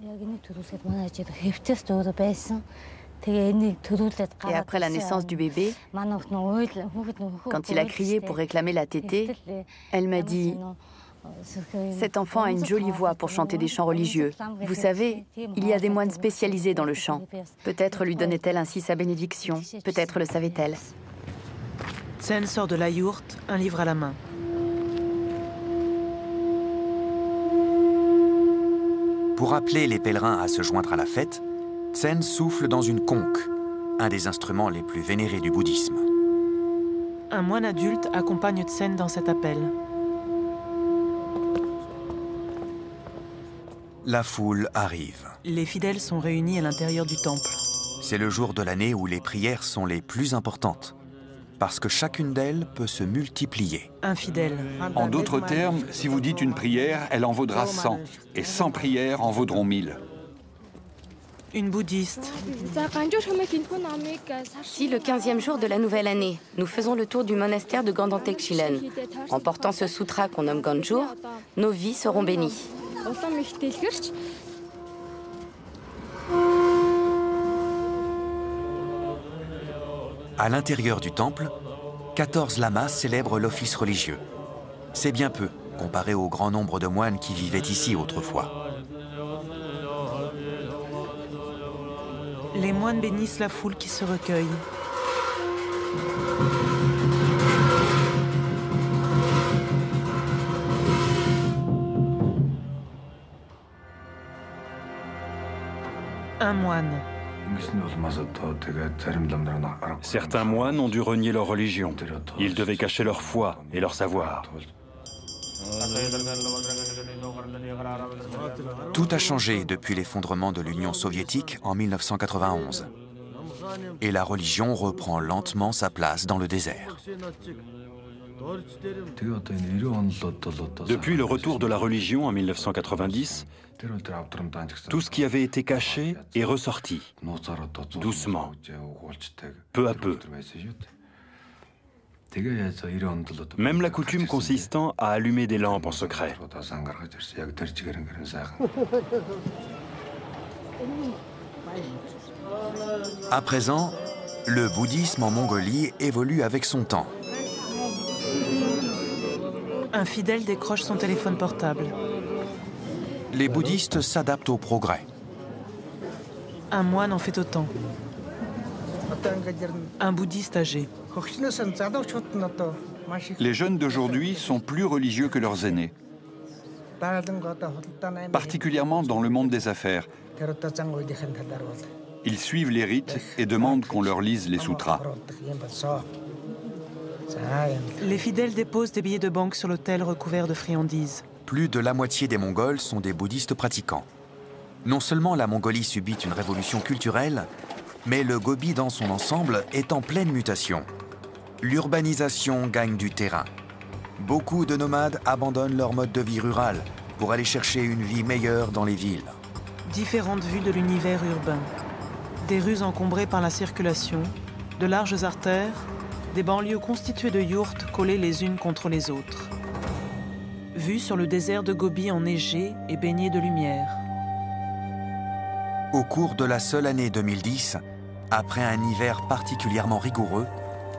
Et après la naissance du bébé, quand il a crié pour réclamer la tétée, elle m'a dit « Cet enfant a une jolie voix pour chanter des chants religieux. Vous savez, il y a des moines spécialisés dans le chant. Peut-être lui donnait-elle ainsi sa bénédiction. Peut-être le savait-elle. » Tsen sort de la yourte, un livre à la main. Pour appeler les pèlerins à se joindre à la fête, Tsend souffle dans une conque, un des instruments les plus vénérés du bouddhisme. Un moine adulte accompagne Tsen dans cet appel. La foule arrive. Les fidèles sont réunis à l'intérieur du temple. C'est le jour de l'année où les prières sont les plus importantes, parce que chacune d'elles peut se multiplier. Infidèle. En d'autres termes, si vous dites une prière, elle en vaudra 100, et 100 prières en vaudront 1000. Une bouddhiste. Si le 15e jour de la nouvelle année, nous faisons le tour du monastère de Gandantek-Shilen, en portant ce sutra qu'on nomme Ganjur, nos vies seront bénies. À l'intérieur du temple, 14 lamas célèbrent l'office religieux. C'est bien peu, comparé au grand nombre de moines qui vivaient ici autrefois. Les moines bénissent la foule qui se recueille. Un moine. Certains moines ont dû renier leur religion. Ils devaient cacher leur foi et leur savoir. Tout a changé depuis l'effondrement de l'Union soviétique en 1991. Et la religion reprend lentement sa place dans le désert. Depuis le retour de la religion en 1990, tout ce qui avait été caché est ressorti, doucement, peu à peu. Même la coutume consistant à allumer des lampes en secret. À présent, le bouddhisme en Mongolie évolue avec son temps. Un fidèle décroche son téléphone portable. Les bouddhistes s'adaptent au progrès. Un moine en fait autant. Un bouddhiste âgé. Les jeunes d'aujourd'hui sont plus religieux que leurs aînés, particulièrement dans le monde des affaires. Ils suivent les rites et demandent qu'on leur lise les sutras. Les fidèles déposent des billets de banque sur l'autel recouvert de friandises. Plus de la moitié des Mongols sont des bouddhistes pratiquants. Non seulement la Mongolie subit une révolution culturelle, mais le Gobi dans son ensemble est en pleine mutation. L'urbanisation gagne du terrain. Beaucoup de nomades abandonnent leur mode de vie rural pour aller chercher une vie meilleure dans les villes. Différentes vues de l'univers urbain. Des rues encombrées par la circulation, de larges artères, des banlieues constituées de yourtes collées les unes contre les autres. Vue sur le désert de Gobi enneigé et baigné de lumière. Au cours de la seule année 2010, après un hiver particulièrement rigoureux,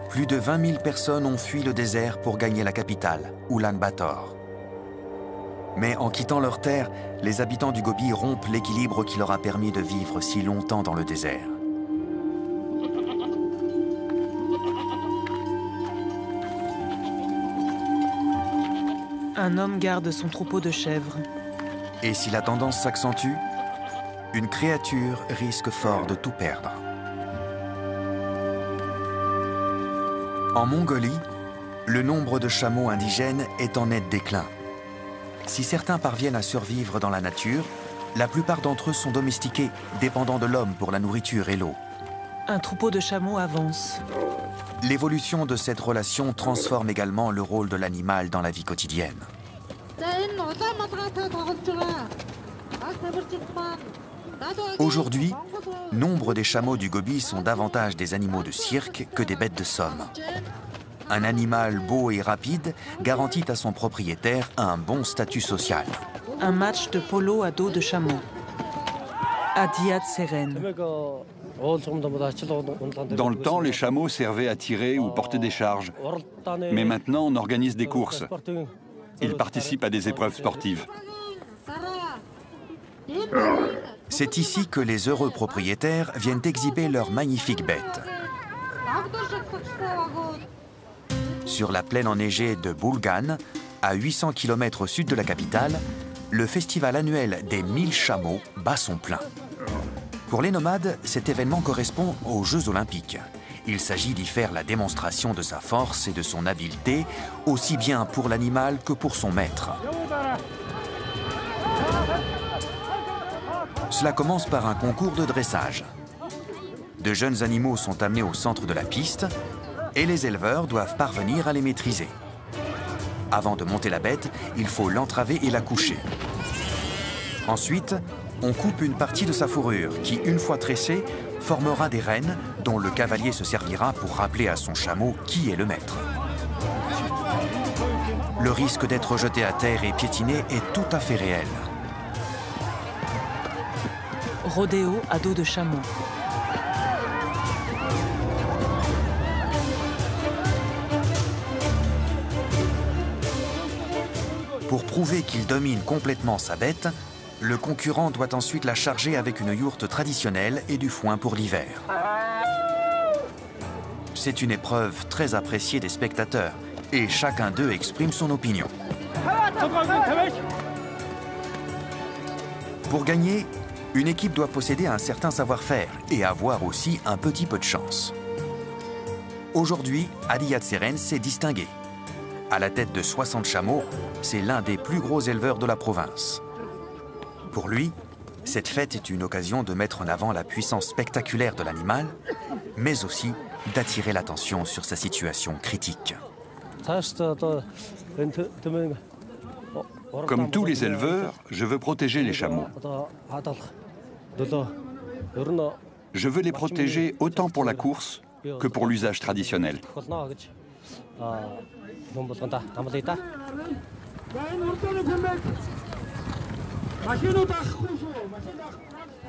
plus de 20 000 personnes ont fui le désert pour gagner la capitale, Ulan-Bator. Mais en quittant leur terre, les habitants du Gobi rompent l'équilibre qui leur a permis de vivre si longtemps dans le désert. Un homme garde son troupeau de chèvres. Et si la tendance s'accentue, une créature risque fort de tout perdre. En Mongolie, le nombre de chameaux indigènes est en net déclin. Si certains parviennent à survivre dans la nature, la plupart d'entre eux sont domestiqués, dépendant de l'homme pour la nourriture et l'eau. Un troupeau de chameaux avance. L'évolution de cette relation transforme également le rôle de l'animal dans la vie quotidienne. Aujourd'hui, nombre des chameaux du Gobi sont davantage des animaux de cirque que des bêtes de somme. Un animal beau et rapide garantit à son propriétaire un bon statut social. Un match de polo à dos de chameau. À Diat Seren. Dans le temps, les chameaux servaient à tirer ou porter des charges. Mais maintenant, on organise des courses. Ils participent à des épreuves sportives. C'est ici que les heureux propriétaires viennent exhiber leurs magnifiques bêtes. Sur la plaine enneigée de Bulgan, à 800 km au sud de la capitale, le festival annuel des 1000 chameaux bat son plein. Pour les nomades, cet événement correspond aux Jeux Olympiques. Il s'agit d'y faire la démonstration de sa force et de son habileté, aussi bien pour l'animal que pour son maître. Cela commence par un concours de dressage. De jeunes animaux sont amenés au centre de la piste et les éleveurs doivent parvenir à les maîtriser. Avant de monter la bête, il faut l'entraver et la coucher. Ensuite, on coupe une partie de sa fourrure qui, une fois tressée, formera des rênes dont le cavalier se servira pour rappeler à son chameau qui est le maître. Le risque d'être jeté à terre et piétiné est tout à fait réel. Rodéo à dos de chameau. Pour prouver qu'il domine complètement sa bête, Le concurrent doit ensuite la charger avec une yourte traditionnelle et du foin pour l'hiver. C'est une épreuve très appréciée des spectateurs et chacun d'eux exprime son opinion. Pour gagner, une équipe doit posséder un certain savoir-faire et avoir aussi un petit peu de chance. Aujourd'hui, Adiyat Seren s'est distingué. À la tête de 60 chameaux, c'est l'un des plus gros éleveurs de la province. Pour lui, cette fête est une occasion de mettre en avant la puissance spectaculaire de l'animal, mais aussi d'attirer l'attention sur sa situation critique. Comme tous les éleveurs, je veux protéger les chameaux. Je veux les protéger autant pour la course que pour l'usage traditionnel.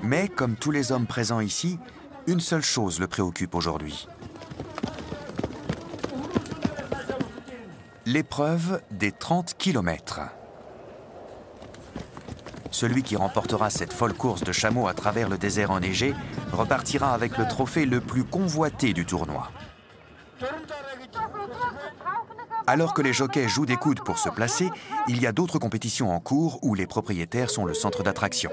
Mais comme tous les hommes présents ici, une seule chose le préoccupe aujourd'hui. L'épreuve des 30 km. Celui qui remportera cette folle course de chameaux à travers le désert enneigé repartira avec le trophée le plus convoité du tournoi. Alors que les jockeys jouent des coudes pour se placer, il y a d'autres compétitions en cours où les propriétaires sont le centre d'attraction.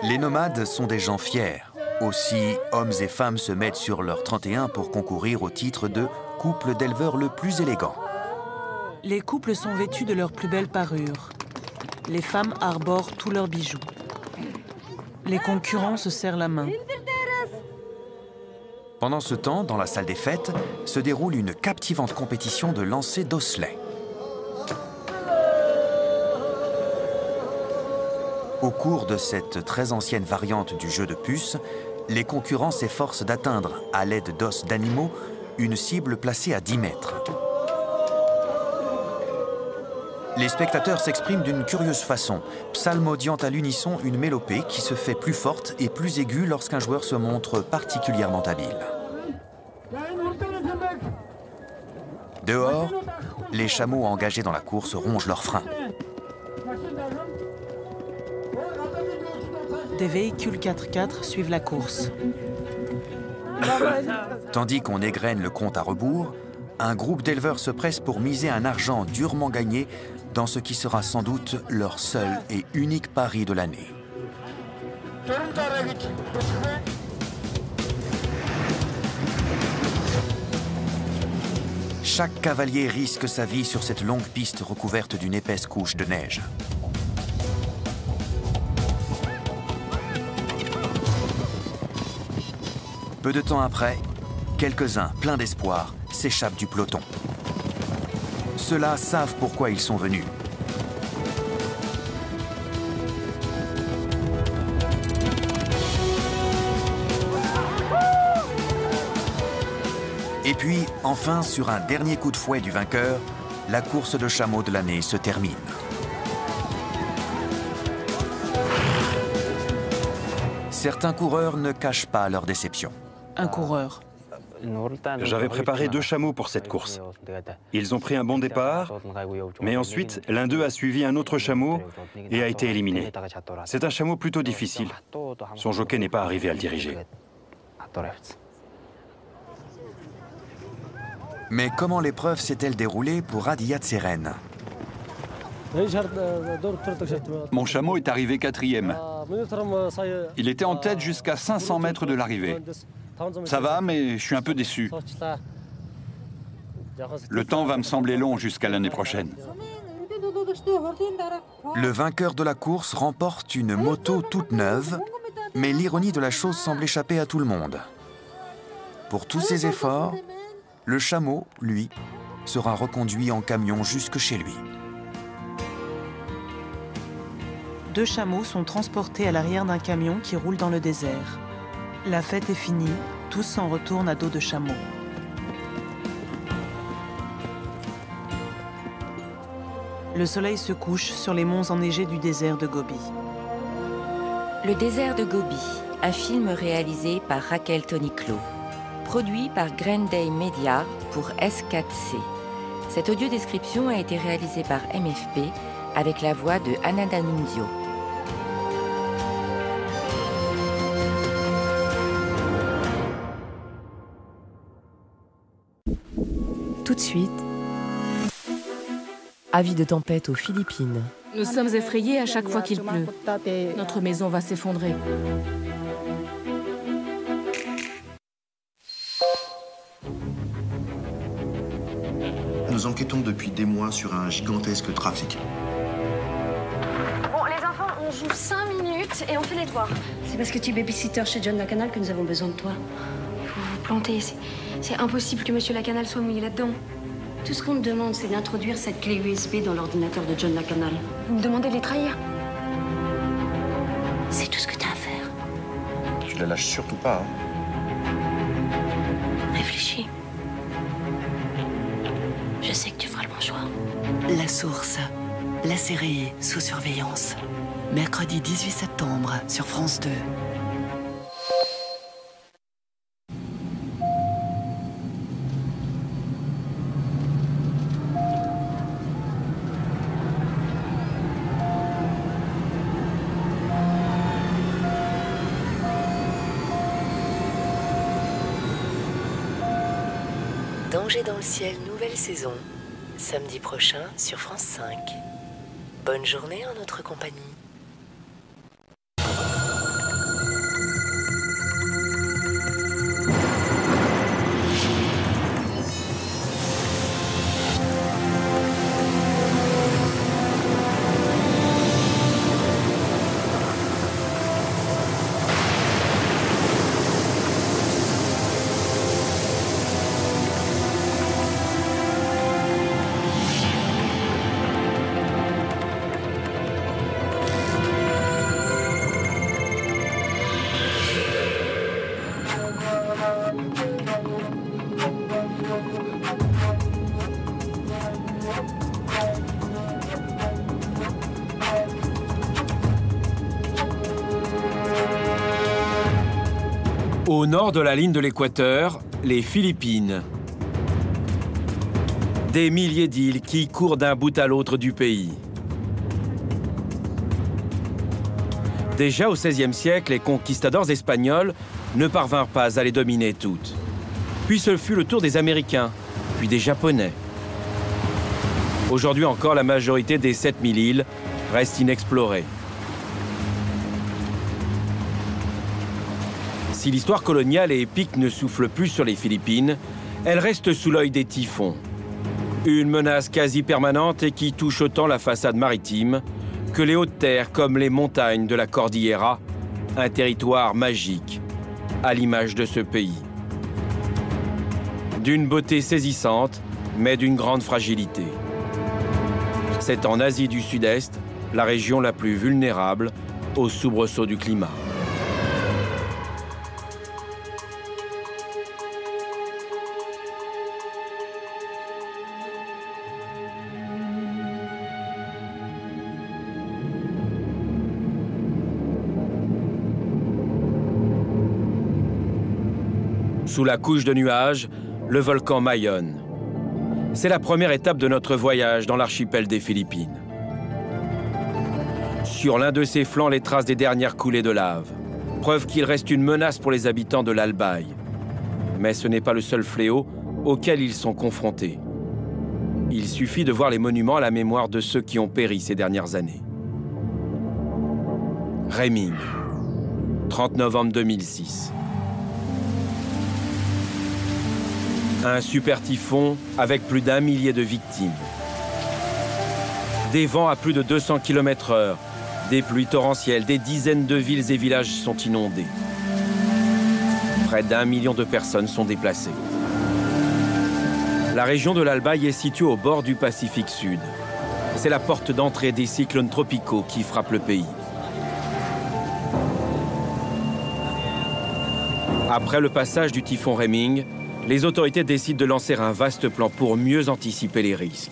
Les nomades sont des gens fiers. Aussi, hommes et femmes se mettent sur leur 31 pour concourir au titre de couple d'éleveurs le plus élégant. Les couples sont vêtus de leurs plus belles parures. Les femmes arborent tous leurs bijoux. Les concurrents se serrent la main. Pendant ce temps, dans la salle des fêtes, se déroule une captivante compétition de lancer d'osselets. Au cours de cette très ancienne variante du jeu de puce, les concurrents s'efforcent d'atteindre, à l'aide d'os d'animaux, une cible placée à 10 mètres. Les spectateurs s'expriment d'une curieuse façon, psalmodiant à l'unisson une mélopée qui se fait plus forte et plus aiguë lorsqu'un joueur se montre particulièrement habile. Dehors, les chameaux engagés dans la course rongent leurs freins. Des véhicules 4x4 suivent la course. Tandis qu'on égrène le compte à rebours, un groupe d'éleveurs se presse pour miser un argent durement gagné dans ce qui sera sans doute leur seul et unique pari de l'année. Chaque cavalier risque sa vie sur cette longue piste recouverte d'une épaisse couche de neige. Peu de temps après, quelques-uns, pleins d'espoir, s'échappent du peloton. Ceux-là savent pourquoi ils sont venus. Et puis, enfin, sur un dernier coup de fouet du vainqueur, la course de chameaux de l'année se termine. Certains coureurs ne cachent pas leur déception. Un coureur. J'avais préparé 2 chameaux pour cette course. Ils ont pris un bon départ, mais ensuite, l'un d'eux a suivi un autre chameau et a été éliminé. C'est un chameau plutôt difficile. Son jockey n'est pas arrivé à le diriger. Mais comment l'épreuve s'est-elle déroulée pour Adiyat Seren? Mon chameau est arrivé 4e. Il était en tête jusqu'à 500 mètres de l'arrivée. Ça va, mais je suis un peu déçu. Le temps va me sembler long jusqu'à l'année prochaine. Le vainqueur de la course remporte une moto toute neuve, mais l'ironie de la chose semble échapper à tout le monde. Pour tous ses efforts, le chameau, lui, sera reconduit en camion jusque chez lui. 2 chameaux sont transportés à l'arrière d'un camion qui roule dans le désert. La fête est finie, tous s'en retournent à dos de chameau. Le soleil se couche sur les monts enneigés du désert de Gobi. Le désert de Gobi, un film réalisé par Raquel Toniclo. produit par Grand Day Media pour S4C. Cette audiodescription a été réalisée par MFP avec la voix de Anna D'Annunzio. Tout de suite, avis de tempête aux Philippines. Nous sommes effrayés à chaque fois qu'il pleut. Notre maison va s'effondrer. Nous enquêtons depuis des mois sur un gigantesque trafic. Bon, les enfants, on joue 5 minutes et on fait les devoirs. C'est parce que tu es babysitter chez John Lacanal que nous avons besoin de toi. Vous vous plantez. C'est impossible que Monsieur Lacanal soit mouillé là-dedans. Tout ce qu'on te demande, c'est d'introduire cette clé USB dans l'ordinateur de John Lacanal. Vous me demandez de les trahir? C'est tout ce que t'as à faire. Tu la lâches surtout pas, hein. Réfléchis. Je sais que tu feras le bon choix. La Source, la série sous surveillance. Mercredi 18 septembre sur France 2. Danger dans le ciel, nouvelle saison. Samedi prochain sur France 5. Bonne journée en notre compagnie. Au nord de la ligne de l'équateur, les Philippines. Des milliers d'îles qui courent d'un bout à l'autre du pays. Déjà au XVIe siècle, les conquistadors espagnols ne parvinrent pas à les dominer toutes. Puis ce fut le tour des Américains, puis des Japonais. Aujourd'hui encore, la majorité des 7000 îles reste inexplorée. Si l'histoire coloniale et épique ne souffle plus sur les Philippines, elle reste sous l'œil des typhons. Une menace quasi permanente et qui touche autant la façade maritime que les hautes terres comme les montagnes de la Cordillera, un territoire magique, à l'image de ce pays. D'une beauté saisissante, mais d'une grande fragilité. C'est en Asie du Sud-Est, la région la plus vulnérable aux soubresauts du climat. Sous la couche de nuages, le volcan Mayon. C'est la première étape de notre voyage dans l'archipel des Philippines. Sur l'un de ses flancs, les traces des dernières coulées de lave. Preuve qu'il reste une menace pour les habitants de l'Albaï. Mais ce n'est pas le seul fléau auquel ils sont confrontés. Il suffit de voir les monuments à la mémoire de ceux qui ont péri ces dernières années. Reming, 30 novembre 2006. Un super typhon avec plus d'1 millier de victimes. Des vents à plus de 200 km/h, des pluies torrentielles, des dizaines de villes et villages sont inondés. Près d'1 million de personnes sont déplacées. La région de l'Albaï est située au bord du Pacifique Sud. C'est la porte d'entrée des cyclones tropicaux qui frappent le pays. Après le passage du typhon Reming, les autorités décident de lancer un vaste plan pour mieux anticiper les risques.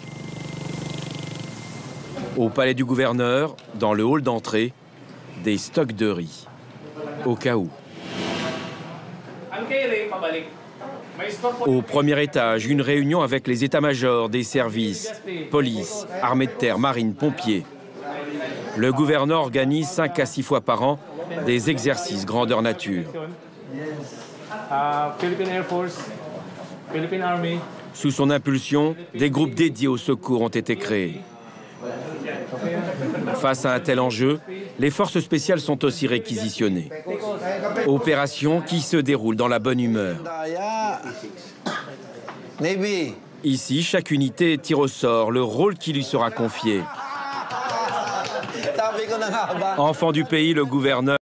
Au palais du gouverneur, dans le hall d'entrée, des stocks de riz. Au cas où. Au premier étage, une réunion avec les états-majors des services, police, armée de terre, marine, pompiers. Le gouverneur organise 5 à 6 fois par an des exercices grandeur nature. Sous son impulsion, des groupes dédiés au secours ont été créés. Face à un tel enjeu, les forces spéciales sont aussi réquisitionnées. Opération qui se déroule dans la bonne humeur. Ici, chaque unité tire au sort le rôle qui lui sera confié. Enfant du pays, le gouverneur